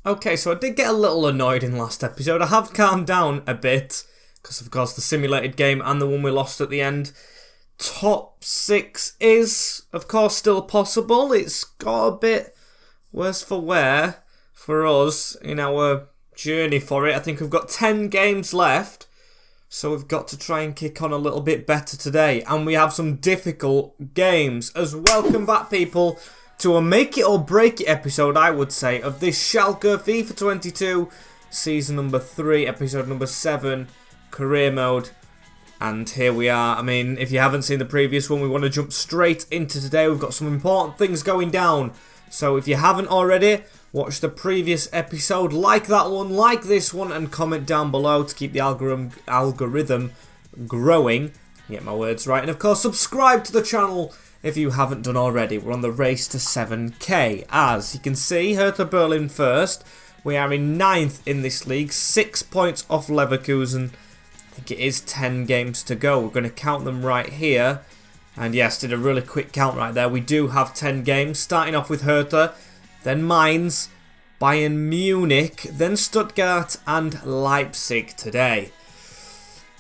Okay, so I did get a little annoyed in last episode. I have calmed down a bit, because of course the simulated game and the one we lost at the end. Top 6 is, of course, still possible. It's got a bit worse for wear for us in our journey for it. I think we've got 10 games left, so we've got to try and kick on a little bit better today. And we have some difficult games as well. Welcome back, people, to a make it or break it episode, I would say, of this Schalke FIFA 22 season number 3, episode number 7, career mode. And here we are. I mean, if you haven't seen the previous one, we want to jump straight into today. We've got some important things going down. So if you haven't already, watch the previous episode, like that one, like this one, and comment down below to keep the algorithm growing. Get my words right. And of course, subscribe to the channel if you haven't done already. We're on the race to 7k. As you can see, Hertha Berlin first. We are in 9th in this league, 6 points off Leverkusen. I think it is 10 games to go. We're going to count them right here. And yes, did a really quick count right there. We do have 10 games, starting off with Hertha, then Mainz, Bayern Munich, then Stuttgart and Leipzig today.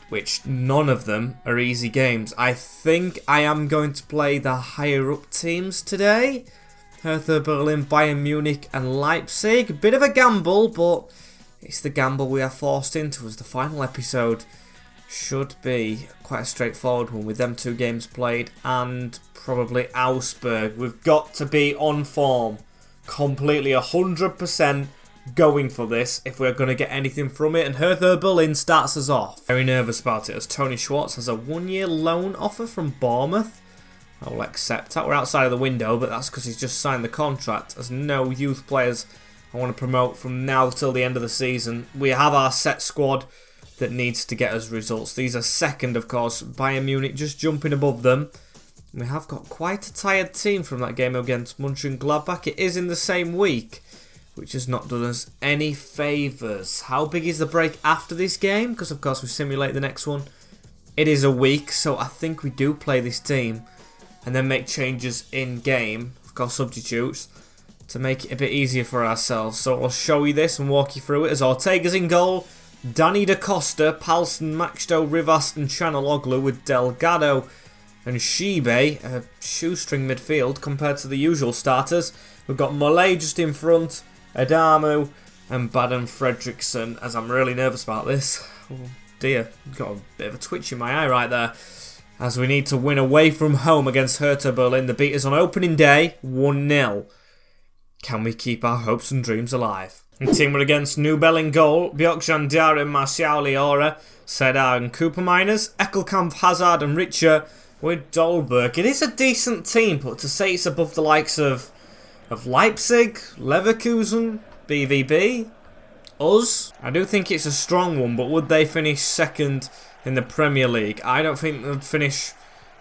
Which none of them are easy games. I think I am going to play the higher up teams today. Hertha Berlin, Bayern Munich and Leipzig. A bit of a gamble, but it's the gamble we are forced into, as the final episode should be quite a straightforward one with them 2 games played and probably Augsburg. We've got to be on form, completely 100% going for this if we're going to get anything from it. And Hertha Berlin starts us off. Very nervous about it, as Tony Schwartz has a 1-year loan offer from Bournemouth. I will accept that. We're outside of the window, but that's because he's just signed the contract. There's no youth players I want to promote from now till the end of the season. We have our set squad that needs to get us results. These are second, of course. Bayern Munich just jumping above them. We have got quite a tired team from that game against Mönchengladbach. It is in the same week, which has not done us any favours. How big is the break after this game? Because, of course, we simulate the next one. It is a week, so I think we do play this team and then make changes in-game, of course, substitutes, to make it a bit easier for ourselves. So I'll show you this and walk you through it. As Ortega's in goal, Danny da Costa, Palsson, Maxto, Rivas and Chanaloglu with Delgado and Shibe, a shoestring midfield compared to the usual starters. We've got Mollet just in front, Adamu and Baden Fredriksson, as I'm really nervous about this. Oh dear, got a bit of a twitch in my eye right there. As we need to win away from home against Hertha Berlin. The beat is on opening day, 1-0. Can we keep our hopes and dreams alive? And team were against Snowball in goal, Bjorkjan Diarra, Martial Liora, Sedar and Cooper Miners, Eckelkamp, Hazard and Richer with Dolberg. It is a decent team, but to say it's above the likes of Leipzig, Leverkusen, BVB, us, I do think it's a strong one, but would they finish second in the Premier League? I don't think they'd finish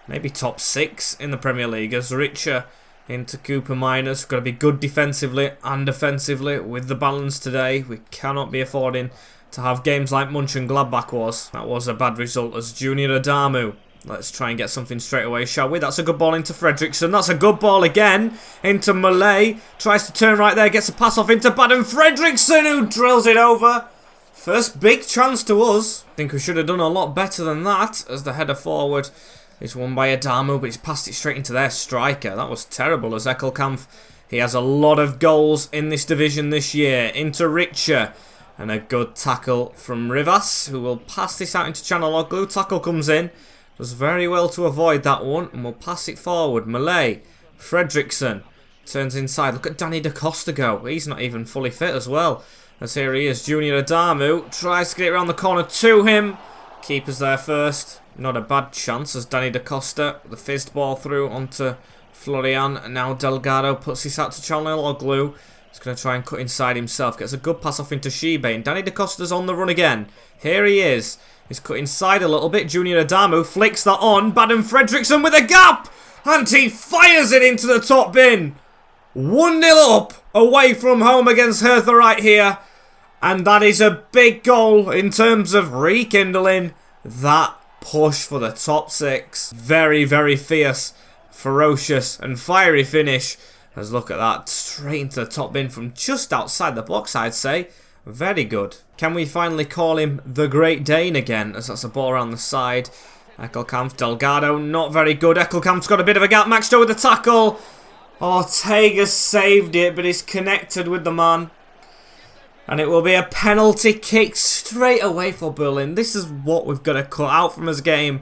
maybe top 6 in the Premier League, as Richer into Cooper Miners. Got to be good defensively and offensively with the balance today. We cannot be affording to have games like Mönchengladbach was. That was a bad result, as Junior Adamu. Let's try and get something straight away, shall we? That's a good ball into Fredriksson. That's a good ball again into Malay. Tries to turn right there, gets a pass off into Baden Fredriksson, who drills it over. First big chance to us. I think we should have done a lot better than that, as the header forward is won by Adamu, but he's passed it straight into their striker. That was terrible, as Eckelkamp, he has a lot of goals in this division this year. Into Richer, and a good tackle from Rivas, who will pass this out into Chanaloglu. Tackle comes in, does very well to avoid that one, and we'll pass it forward. Malay, Fredriksson, turns inside. Look at Danny da Costa go. He's not even fully fit as well. As here he is, Junior Adamu, tries to get it around the corner to him. Keeper's there first. Not a bad chance, as Danny da Costa, the fizzed ball through onto Florian. And now Delgado puts this out to Chanaloglu. He's going to try and cut inside himself. Gets a good pass off into Shibe. And Danny da Costa's on the run again. Here he is. He's cut inside a little bit. Junior Adamu flicks that on. Baden Fredriksson with a gap. And he fires it into the top bin. 1-0 up away from home against Hertha right here. And that is a big goal in terms of rekindling that push for the top 6. Very, very fierce, ferocious and fiery finish Let's look at that. Straight into the top bin from just outside the box, I'd say. Very good. Can we finally call him the Great Dane again? As that's a ball around the side. Eckelkamp, Delgado, not very good. Eckelkamp's got a bit of a gap. Maxto with the tackle. Ortega saved it, but he's connected with the man. And it will be a penalty kick straight away for Berlin. This is what we've got to cut out from his game.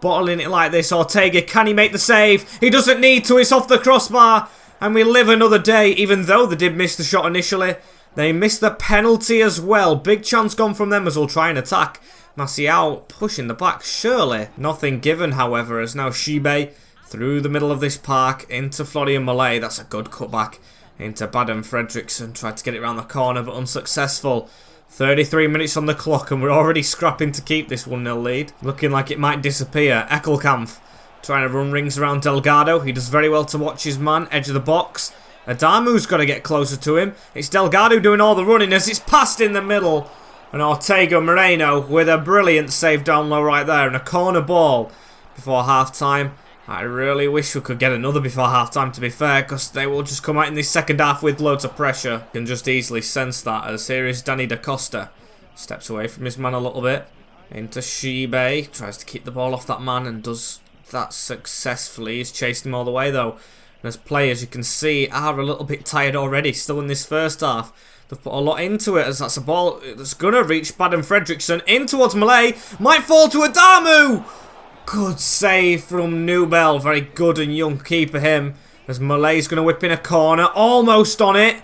Bottling it like this. Ortega, can he make the save? He doesn't need to. It's off the crossbar. And we live another day, even though they did miss the shot initially. They missed the penalty as well. Big chance gone from them as we'll try and attack. Martial pushing the back, surely. Nothing given, however, as now Shibe through the middle of this park into Florian Malay. That's a good cutback into Baden Fredriksson. Tried to get it around the corner, but unsuccessful. 33 minutes on the clock, and we're already scrapping to keep this 1-0 lead. Looking like it might disappear. Eckelkamp trying to run rings around Delgado. He does very well to watch his man, edge of the box. Adamu's got to get closer to him. It's Delgado doing all the running as it's passed in the middle. And Ortega Moreno with a brilliant save down low right there. And a corner ball before half-time. I really wish we could get another before half-time, to be fair, because they will just come out in this second half with loads of pressure. You can just easily sense that, as here is Danny Da Costa. Steps away from his man a little bit. Into Shibe. Tries to keep the ball off that man and does that successfully. He's chased him all the way, though. And as players, you can see, are a little bit tired already, still in this first half. They've put a lot into it, as that's a ball that's going to reach Baden Fredriksson in towards Malay. Might fall to Adamu! Good save from Nubel. Very good and young keeper him. As Malay's going to whip in a corner. Almost on it.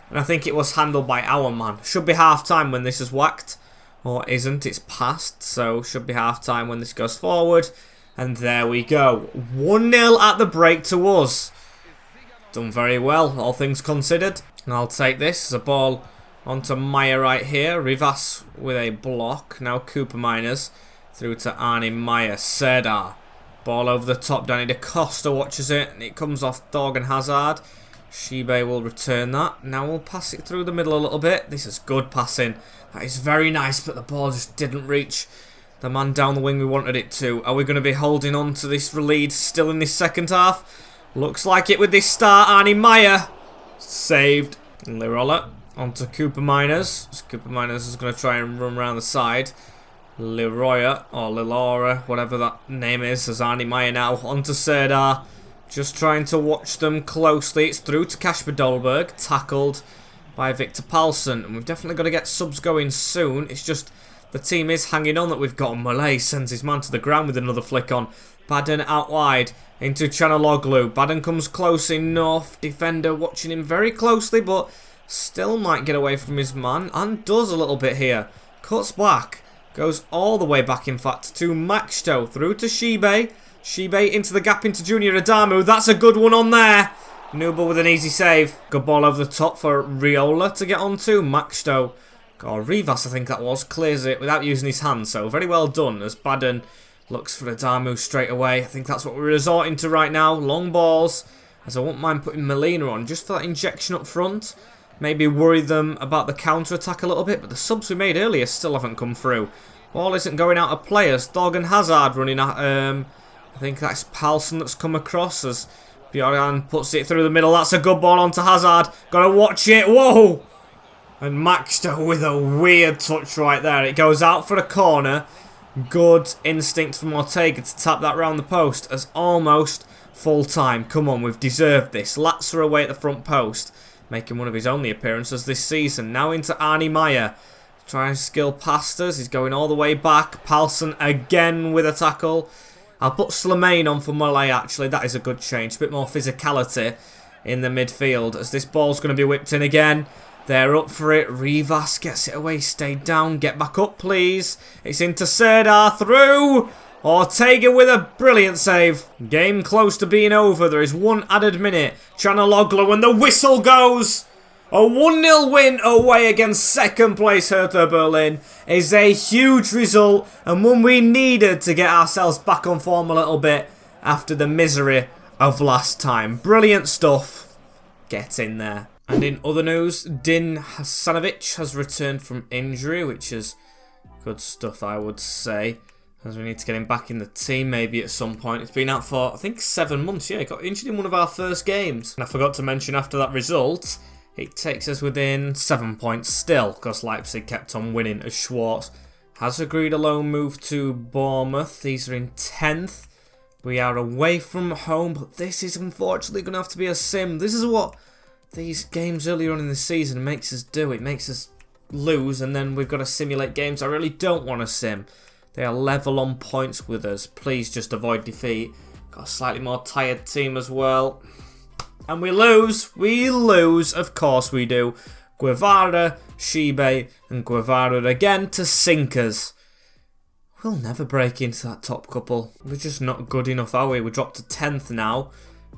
And I think it was handled by our man. Should be half-time when this is whacked. Or isn't. It's past. So should be half-time when this goes forward. And there we go. 1-0 at the break to us. Done very well, all things considered. And I'll take this as a ball onto Maya right here. Rivas with a block. Now Cooper Miners. Through to Arnie Meyer. Serdar. Ball over the top. Danny Da Costa watches it. And it comes off Thorgan Hazard. Shibe will return that. Now we'll pass it through the middle a little bit. This is good passing. That is very nice, but the ball just didn't reach the man down the wing we wanted it to. Are we going to be holding on to this lead still in this second half? Looks like it with this start. Arnie Meyer. Saved. And Lirola onto Cooper Miners. Cooper Miners is going to try and run around the side. Leroya, or Lilora, whatever that name is, as Arnie Meyer now onto Serdar. Just trying to watch them closely. It's through to Kasper Dolberg, tackled by Victor Palsson. And we've definitely got to get subs going soon. It's just the team is hanging on that we've got. Malay sends his man to the ground with another flick on. Baden out wide into Chanaloglu. Baden comes close enough. Defender watching him very closely, but still might get away from his man. And does a little bit here. Cuts back. Goes all the way back, in fact, to Maxto. Through to Shibe. Shibe into the gap into Junior Adamu. That's a good one on there. Nubel with an easy save. Good ball over the top for Riola to get onto. Maxto, or Rivas I think that was, clears it without using his hands. So very well done as Baden looks for Adamu straight away. I think that's what we're resorting to right now. Long balls, as I wouldn't mind putting Molina on just for that injection up front. Maybe worry them about the counter-attack a little bit, but the subs we made earlier still haven't come through. Ball isn't going out of players. Thorgan Hazard running at, I think that's Palsson that's come across as Bjorn puts it through the middle. That's a good ball onto Hazard. Gotta watch it. Whoa! And Maxter with a weird touch right there. It goes out for a corner. Good instinct from Ortega to tap that round the post as almost full time. Come on, we've deserved this. Latzer away at the front post, making one of his only appearances this season. Now into Arnie Meyer. Trying to skill past us. He's going all the way back. Palsson again with a tackle. I'll put Slimane on for Malay, actually. That is a good change. A bit more physicality in the midfield as this ball's going to be whipped in again. They're up for it. Rivas gets it away. Stay down. Get back up, please. It's into Serdar. Through. Ortega with a brilliant save. Game close to being over. There is one added minute. Chanaloglu and the whistle goes. A 1-0 win away against second place Hertha Berlin is a huge result and one we needed to get ourselves back on form a little bit after the misery of last time. Brilliant stuff. Get in there. And in other news, Din Hasanovic has returned from injury, which is good stuff, I would say. as we need to get him back in the team maybe at some point. It's been out for, I think, 7 months. Yeah, he got injured in one of our first games. And I forgot to mention after that result, it takes us within 7 points still, because Leipzig kept on winning as Schwartz has agreed a loan move to Bournemouth. These are in 10th. We are away from home, but this is unfortunately going to have to be a sim. This is what these games earlier on in the season makes us do. It makes us lose, and then we've got to simulate games I really don't want to sim. They are level on points with us. Please just avoid defeat. Got a slightly more tired team as well. And we lose. We lose. Of course we do. Guevara, Shibe, and Guevara again to sink us. We'll never break into that top couple. We're just not good enough, are we? We dropped to 10th now.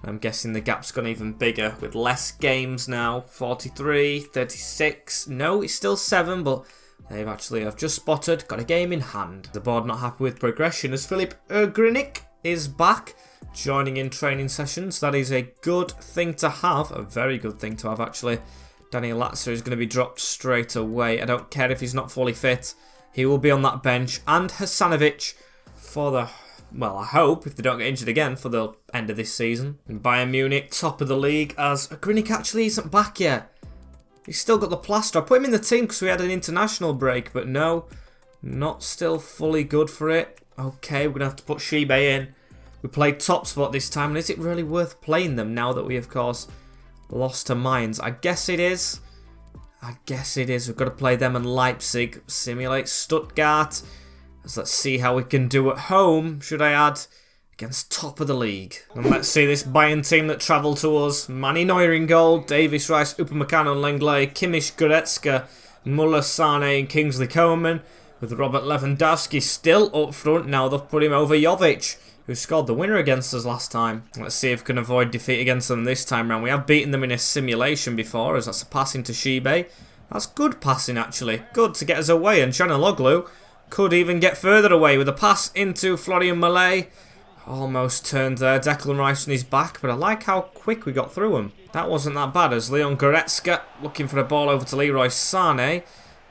I'm guessing the gap's gone even bigger with less games now. 43, 36. No, it's still 7, but I've just spotted, got a game in hand. The board not happy with progression as Philip Ergrinic is back, joining in training sessions. That is a good thing to have, a very good thing to have actually. Danny Latzer is going to be dropped straight away. I don't care if he's not fully fit. He will be on that bench. And Hasanovic for the, well, I hope, if they don't get injured again, for the end of this season. And Bayern Munich, top of the league, as Ergrinic actually isn't back yet. He's still got the plaster. I put him in the team because we had an international break, but no, not still fully good for it. Okay, we're going to have to put Shibe in. We played top spot this time, and is it really worth playing them now that we, of course, lost to Mainz? I guess it is. I guess it is. We've got to play them and Leipzig. Simulate Stuttgart. Let's see how we can do at home, should I add, against top of the league. And let's see this Bayern team that travelled to us. Manny Neuer in goal, Davis, Rice, Upamecano, Lenglet, Kimmich, Goretzka, Muller, Sane and Kingsley Coman, with Robert Lewandowski still up front. Now they've put him over Jovic, who scored the winner against us last time. Let's see if we can avoid defeat against them this time round. We have beaten them in a simulation before, as that's a passing to Shibe. That's good passing actually, good to get us away, and Canaloglu could even get further away with a pass into Florian Mallet. Almost turned there, Declan Rice on his back, but I like how quick we got through him. That wasn't that bad as Leon Goretzka looking for a ball over to Leroy Sané,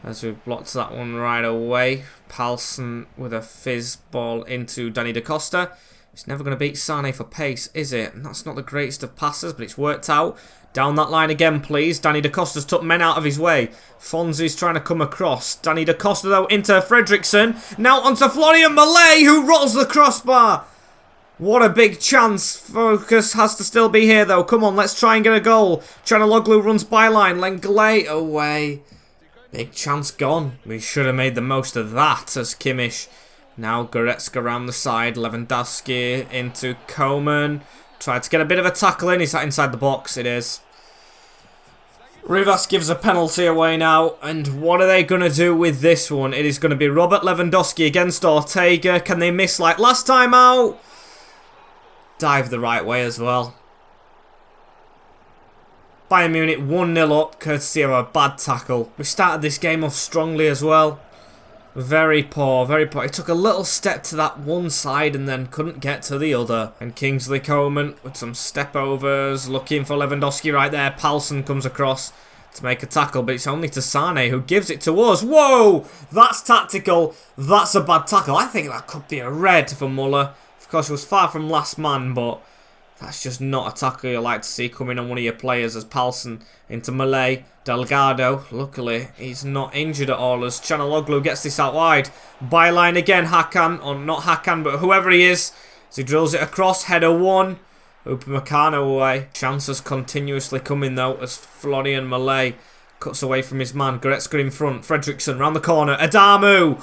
as we've blocked that one right away. Palsson with a fizz ball into Danny Da Costa. It's never going to beat Sané for pace, is it? And that's not the greatest of passes, but it's worked out. Down that line again, please. Danny Da Costa's took men out of his way. Fonzie's trying to come across. Danny Da Costa, though, into Fredriksson. Now onto Florian Mallet, who rolls the crossbar. What a big chance. Focus has to still be here, though. Come on, let's try and get a goal. Canaloglu runs byline. Lenglet away. Big chance gone. We should have made the most of that as Kimmich. Now Goretzka around the side. Lewandowski into Coman. Tried to get a bit of a tackle in. Is that inside the box? It is. Rivas gives a penalty away now. And what are they going to do with this one? It is going to be Robert Lewandowski against Ortega. Can they miss like last time out? Dive the right way as well. Bayern Munich 1-0 up, courtesy of a bad tackle. We started this game off strongly as well. Very poor, very poor. He took a little step to that one side and then couldn't get to the other. And Kingsley Coman with some step overs, looking for Lewandowski right there. Palsson comes across to make a tackle, but it's only to Sane who gives it to us. Whoa! That's tactical. That's a bad tackle. I think that could be a red for Muller. Of course, it was far from last man, but that's just not a tackle you like to see coming on one of your players as Palsson into Mallet. Delgado, luckily, he's not injured at all as Canaloglu gets this out wide. Byline again, Hakan, or not Hakan, but whoever he is, as he drills it across, header one. Upamecano away. Chances continuously coming though as Florian Mallet cuts away from his man. Goretzka in front, Fredriksson round the corner, Adamu!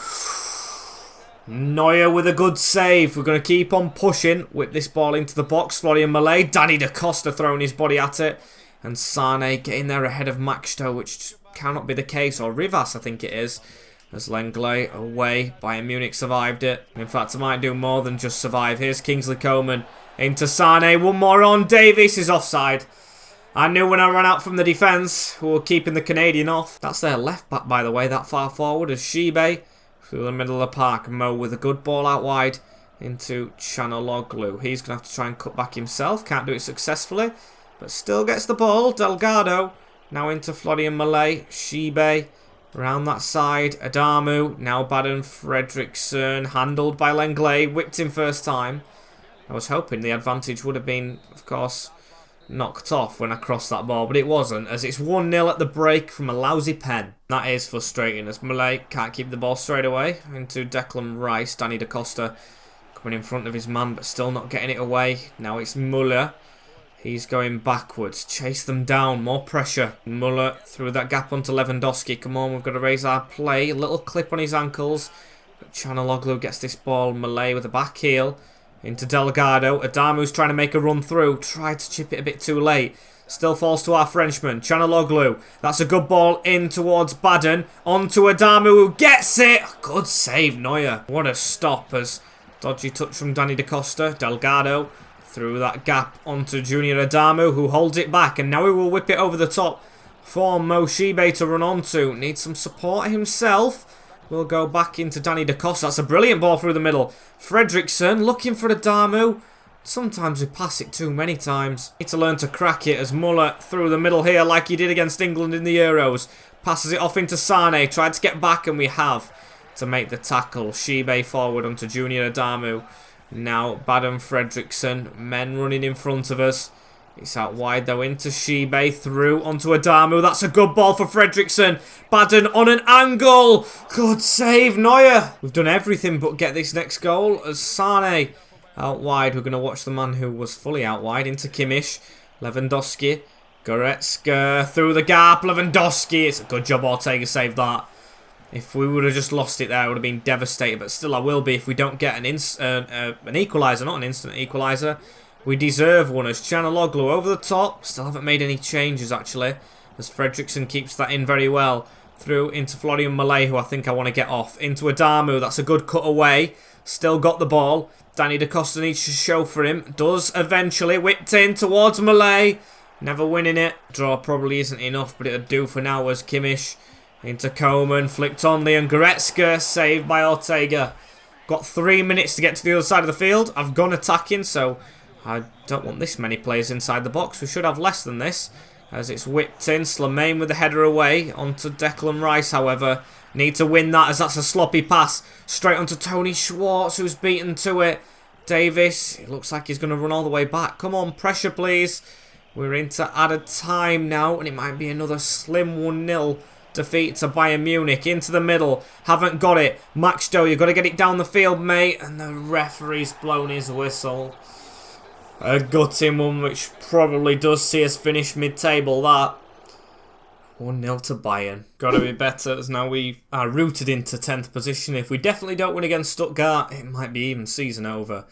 Neuer with a good save. We're going to keep on pushing. Whip this ball into the box. Florian Mallet. Danny Da Costa throwing his body at it. And Sane getting there ahead of Maxto, which cannot be the case. Or Rivas, I think it is. As Lenglet away. Bayern Munich survived it. In fact, I might do more than just survive. Here's Kingsley Coman. Into Sane. One more on. Davis is offside. I knew when I ran out from the defence who were keeping the Canadian off. That's their left back, by the way, that far forward as Shibe. Through the middle of the park, Mo with a good ball out wide into Canaloglu. He's going to have to try and cut back himself. Can't do it successfully, but still gets the ball. Delgado now into Florian Mallet. Shibe Around that side, Adamu, now Baden Fredriksson, handled by Lenglet, whipped him first time. I was hoping the advantage would have been, of course, knocked off when I crossed that ball, but it wasn't, as it's 1-0 at the break from a lousy pen. That is frustrating, as Malay can't keep the ball straight away into Declan Rice. Danny Da Costa coming in front of his man, but still not getting it away. Now it's Muller. He's going backwards. Chase them down. More pressure. Muller through that gap onto Lewandowski. Come on, we've got to raise our play. A little clip on his ankles. But Chanaloglu gets this ball. Malay with a back heel. Into Delgado. Adamu's trying to make a run through. Tried to chip it a bit too late. Still falls to our Frenchman. Chanaloglu. That's a good ball in towards Baden. On to Adamu who gets it. Good save, Neuer. What a stop as dodgy touch from Danny Da Costa. Delgado. Through that gap onto Junior Adamu, who holds it back, and now he will whip it over the top for Moshibe to run onto. Needs some support himself. Will go back into Danny Da Costa. That's a brilliant ball through the middle. Fredriksson looking for Adamu. Sometimes we pass it too many times. Need to learn to crack it as Muller through the middle here like he did against England in the Euros. Passes it off into Sane. Tried to get back, and we have to make the tackle. Shibe forward onto Junior Adamu. Now Baden Fredriksson, men running in front of us. It's out wide though into Shibe, through onto Adamu. That's a good ball for Fredriksson. Baden on an angle. Good save, Neuer. We've done everything but get this next goal as Sane out wide. We're going to watch the man who was fully out wide into Kimmich. Lewandowski, Goretzka through the gap. Lewandowski. It's a good job Ortega saved that. If we would have just lost it there, I would have been devastated. But still, I will be if we don't get an equaliser, not an instant equaliser. We deserve one as Chanaloglu over the top. Still haven't made any changes, actually, as Fredriksson keeps that in very well. Through into Florian Malay, who I think I want to get off. Into Adamu. That's a good cut away. Still got the ball. Danny Da Costa needs to show for him. Does eventually. Whipped in towards Malay. Never winning it. Draw probably isn't enough, but it'll do for now as Kimmich. Into Coman, flicked on Leon Goretzka, saved by Ortega. Got 3 minutes to get to the other side of the field. I've gone attacking, so I don't want this many players inside the box. We should have less than this, as it's whipped in. Slimane with the header away. Onto Declan Rice, however. Need to win that, as that's a sloppy pass. Straight onto Tony Schwartz, who's beaten to it. Davis, it looks like he's going to run all the way back. Come on, pressure please. We're into added time now, and it might be another slim 1-0. Defeat to Bayern Munich. Into the middle. Haven't got it. Max Doe, you've got to get it down the field, mate. And the referee's blown his whistle. A gutting one, which probably does see us finish mid-table, that. 1-0 to Bayern. Got to be better, as now we are rooted into 10th position. If we definitely don't win against Stuttgart, it might be even season over.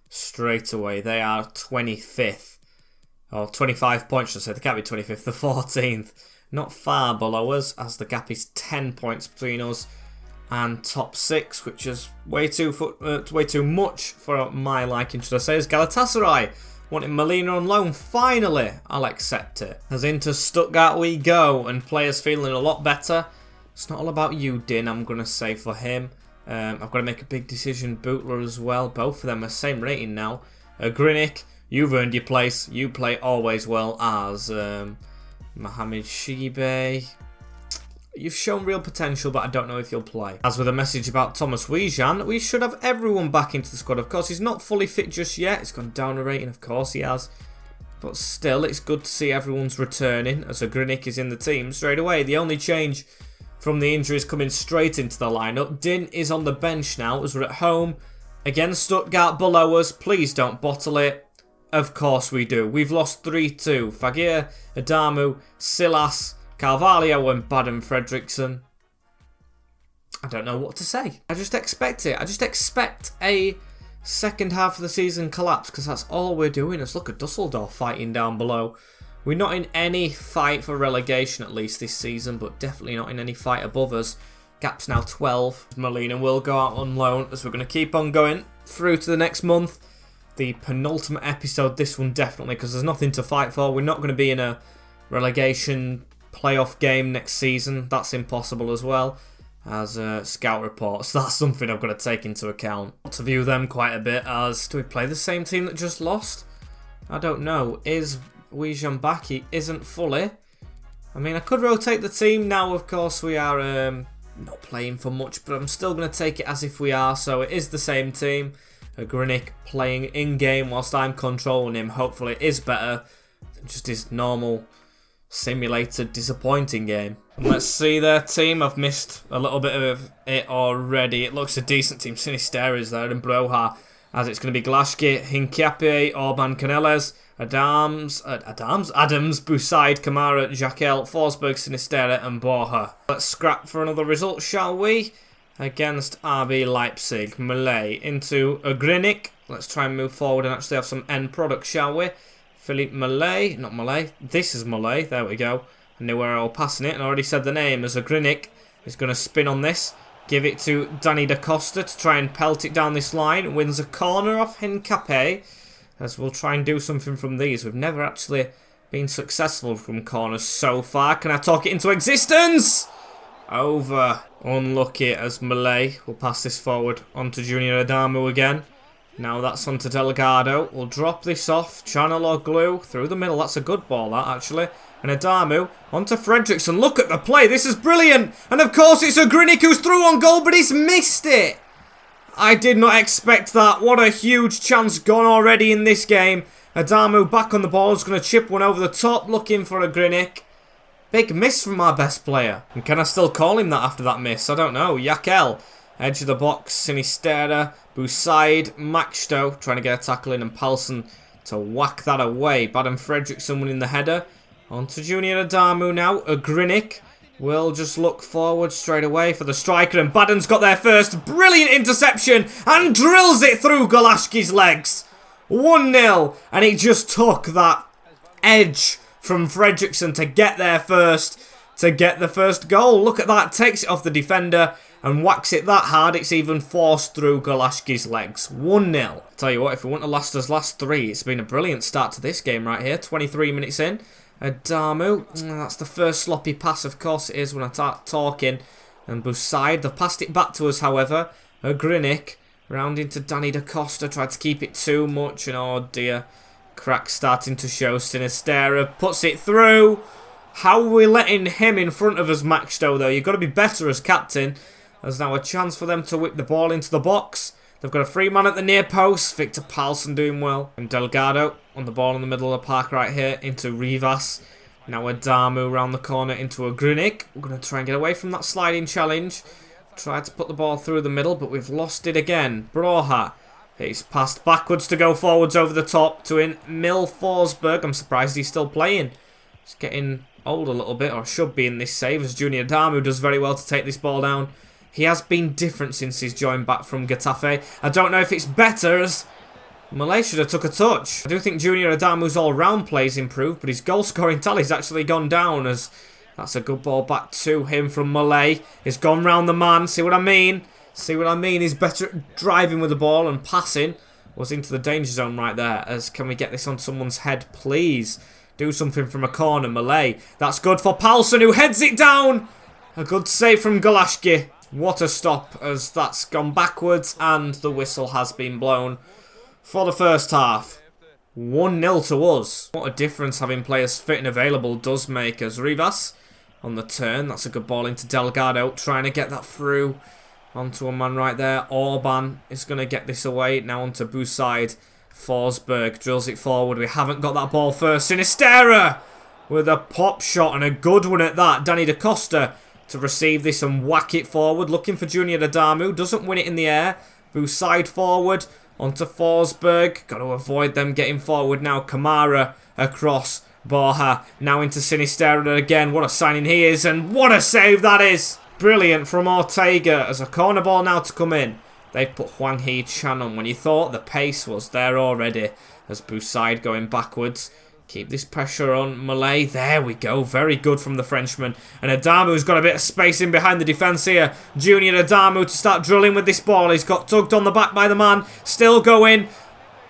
Straight away. They are 25th. Or 25 points, should I say. They can't be 25th. The 14th. Not far below us, as the gap is 10 points between us and top 6, which is way too much for my liking, should I say. As Galatasaray wanting Molina on loan, finally I'll accept it. As into Stuttgart we go, and players feeling a lot better. It's not all about you, Din, I'm going to say for him. I've got to make a big decision. Bootler as well, both of them are same rating now. Grinnick, you've earned your place. You play always well as Mohamed Shibe. You've shown real potential, but I don't know if you'll play. As with a message about Thomas Wijan, we should have everyone back into the squad. Of course, he's not fully fit just yet. He's gone down a rating, of course he has. But still, it's good to see everyone's returning, as Grinnick is in the team straight away. The only change from the injury is coming straight into the lineup. Din is on the bench now, as we're at home against Stuttgart below us. Please don't bottle it. Of course we do. We've lost 3-2. Fagir, Adamu, Silas, Carvalho and Baden Fredriksson. I don't know what to say. I just expect it. I just expect a second half of the season collapse, because that's all we're doing. Let's look at Dusseldorf fighting down below. We're not in any fight for relegation at least this season, but definitely not in any fight above us. Gap's now 12. Molina will go out on loan, as we're going to keep on going through to the next month. The penultimate episode, this one definitely, because there's nothing to fight for. We're not going to be in a relegation playoff game next season. That's impossible as well, as scout reports. That's something I've got to take into account. To view them quite a bit, as do we play the same team that just lost? I don't know. Is Wijan back? He isn't fully. I mean, I could rotate the team. Now, of course, we are not playing for much, but I'm still going to take it as if we are. So it is the same team. Grinic playing in-game whilst I'm controlling him. Hopefully it is better than just his normal simulated disappointing game. And let's see their team. I've missed a little bit of it already. It looks a decent team. Sinisterra is there and Broha. As it's going to be Glashki, Hincapié, Orban Canelles, Adams, Busaid, Kamara, Jaquel, Forsberg, Sinisterra and Borja. Let's scrap for another result, shall we? Against RB Leipzig. Malay into Grinic. Let's try and move forward and actually have some end product, shall we? Philippe Malay. Not Malay. This is Malay. There we go. I knew where I was passing it and already said the name. As Grinic is going to spin on this. Give it to Danny Da Costa to try and pelt it down this line. Wins a corner off Hincapié. As we'll try and do something from these. We've never actually been successful from corners so far. Can I talk it into existence? Over. Unlucky as Malay will pass this forward onto Junior Adamu again. Now that's onto Delgado. We'll drop this off. Channel or glue through the middle. That's a good ball, that, actually. And Adamu onto Fredriksson. Look at the play. This is brilliant. And of course it's a Grinic who's through on goal, but he's missed it. I did not expect that. What a huge chance gone already in this game. Adamu back on the ball. Is going to chip one over the top. Looking for a Grinic. Big miss from our best player. And can I still call him that after that miss? I don't know. Jaquel. Edge of the box. Sinisterra. Busaid. Maxto trying to get a tackle in. And Palsson to whack that away. Baden Fredriksson winning the header. On to Junior Adamu now. A Grinic will just look forward straight away for the striker. And Baden's got there first. Brilliant interception. And drills it through Golashki's legs. 1-0. And it just took that edge from Fredriksson to get there first. To get the first goal. Look at that. Takes it off the defender. And whacks it that hard. It's even forced through Golashki's legs. 1-0. Tell you what, if it wouldn't have lasted us last 3, it's been a brilliant start to this game right here. 23 minutes in. Adamu, that's the first sloppy pass, of course it is when I start talking. And Busaid, they've passed it back to us, however. A Grinic, round into Danny Da Costa, tried to keep it too much, and oh dear, crack starting to show. Sinisterra puts it through. How are we letting him in front of us, Maxto, though? You've got to be better as captain. There's now a chance for them to whip the ball into the box. They've got a free man at the near post. Victor Palsson doing well. And Delgado on the ball in the middle of the park right here into Rivas. Now Adamu round the corner into a Grinic. We're going to try and get away from that sliding challenge. Try to put the ball through the middle, but we've lost it again. Broha. He's passed backwards to go forwards over the top to Emil Forsberg. I'm surprised he's still playing. He's getting old a little bit, or should be in this save, as Junior Adamu does very well to take this ball down. He has been different since he's joined back from Getafe. I don't know if it's better, as Malay should have took a touch. I do think Junior Adamu's all-round play's improved, but his goal-scoring tally's actually gone down, as that's a good ball back to him from Malay. He's gone round the man, see what I mean? See what I mean? He's better at driving with the ball and passing. Was into the danger zone right there, as can we get this on someone's head, please? Do something from a corner, Malay. That's good for Palsson, who heads it down! A good save from Golashki. What a stop, as that's gone backwards and the whistle has been blown for the first half. 1-0 to us. What a difference having players fit and available does make, as Rivas on the turn. That's a good ball into Delgado, trying to get that through onto a man right there. Orban is going to get this away. Now onto Busaid. Forsberg drills it forward. We haven't got that ball first. Sinisterra with a pop shot, and a good one at that. Danny Da Costa to receive this and whack it forward. Looking for Junior Adamu. Doesn't win it in the air. Busaid forward. Onto Forsberg. Got to avoid them getting forward now. Kamara across. Borja now into Sinisterra again. What a signing he is, and what a save that is. Brilliant from Ortega as a corner ball now to come in. They've put Hwang Hee-chan on when you thought the pace was there already. As Busaid going backwards. Keep this pressure on Malay. There we go. Very good from the Frenchman. And Adamu's got a bit of space in behind the defence here. Junior Adamu to start drilling with this ball. He's got tugged on the back by the man. Still going.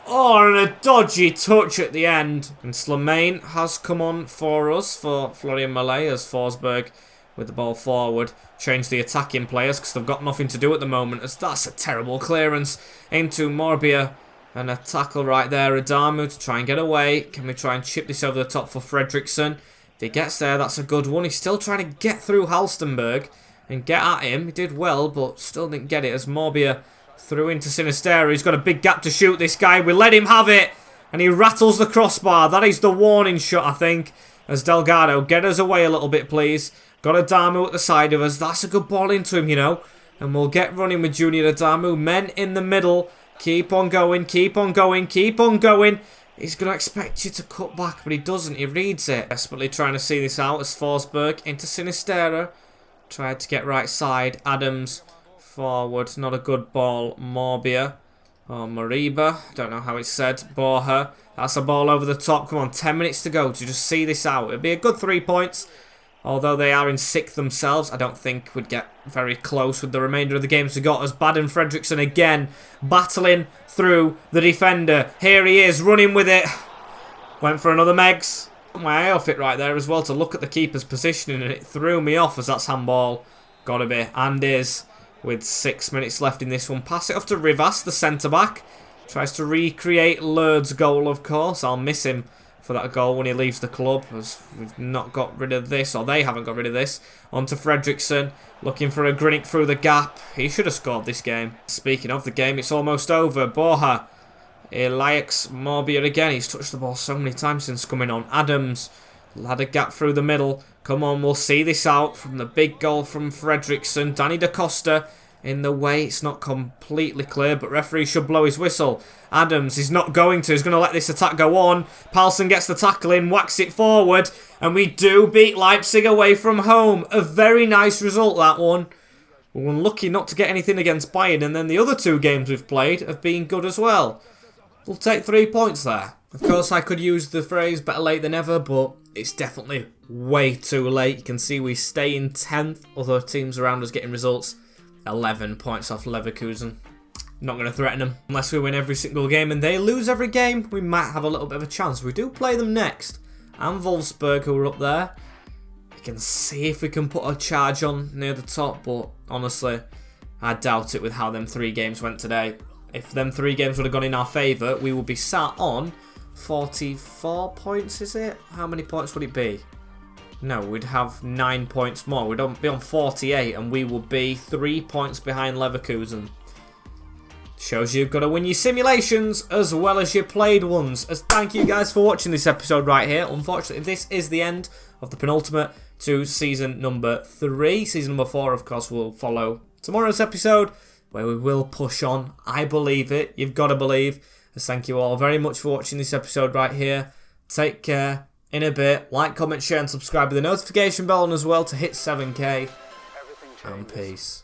Oh, and a dodgy touch at the end. And Slimane has come on for us, for Florian Malay, as Forsberg with the ball forward. Change the attacking players because they've got nothing to do at the moment, as that's a terrible clearance into Morbia. And a tackle right there, Adamu to try and get away. Can we try and chip this over the top for Fredriksson? If he gets there, that's a good one. He's still trying to get through Halstenberg and get at him. He did well, but still didn't get it as Morbia threw into Sinistera. He's got a big gap to shoot, this guy. We let him have it, and he rattles the crossbar. That is the warning shot, I think, as Delgado. Get us away a little bit, please. Got Adamu at the side of us. That's a good ball into him, you know. And we'll get running with Junior Adamu. Men in the middle. Keep on going, keep on going, keep on going. He's going to expect you to cut back, but he doesn't. He reads it. Desperately trying to see this out as Forsberg into Sinistera. Tried to get right side. Adams forward. Not a good ball. Morbia. Or Mariba. Don't know how it's said. Borja. That's a ball over the top. Come on, 10 minutes to go to just see this out. It'll be a good 3 points. Although they are in 6th themselves, I don't think we'd get very close with the remainder of the games we got. As Baden Fredriksson again battling through the defender. Here he is, running with it. Went for another Megs. My eye off it right there as well to look at the keeper's positioning, and it threw me off as that's handball. Gotta be, and is, with 6 minutes left in this one. Pass it off to Rivas, the centre-back. Tries to recreate Lurd's goal, of course. I'll miss him for that goal when he leaves the club, as we've not got rid of this, or they haven't got rid of this. On to Fredriksson, looking for a Grinnick through the gap. He should have scored this game. Speaking of the game, it's almost over. Borja, Elias Morbia again. He's touched the ball so many times since coming on. Adams had a gap through the middle. Come on, we'll see this out from the big goal from Fredriksson. Danny Da Costa in the way. It's not completely clear, but referee should blow his whistle. Adams is not going to. He's going to let this attack go on. Paulsen gets the tackle in, whacks it forward, and we do beat Leipzig away from home. A very nice result, that one. We were lucky not to get anything against Bayern, and then the other 2 games we've played have been good as well. We'll take 3 points there. Of course, I could use the phrase better late than ever, but it's definitely way too late. You can see we stay in 10th. Other teams around us getting results. 11 points off Leverkusen. Not going to threaten them. Unless we win every single game and they lose every game, we might have a little bit of a chance. We do play them next. And Wolfsburg, who are up there. We can see if we can put a charge on near the top, but honestly, I doubt it with how them 3 games went today. If them 3 games would have gone in our favour, we would be sat on 44 points, is it? How many points would it be? No, we'd have 9 points more. We'd be on 48 and we will be 3 points behind Leverkusen. Shows you've got to win your simulations as well as your played ones. As thank you guys for watching this episode right here. Unfortunately, this is the end of the penultimate to season number 3. Season number 4, of course, will follow tomorrow's episode, where we will push on. I believe it. You've got to believe. As thank you all very much for watching this episode right here. Take care. In a bit, like, comment, share and subscribe with the notification bell on as well to hit 7k. And peace.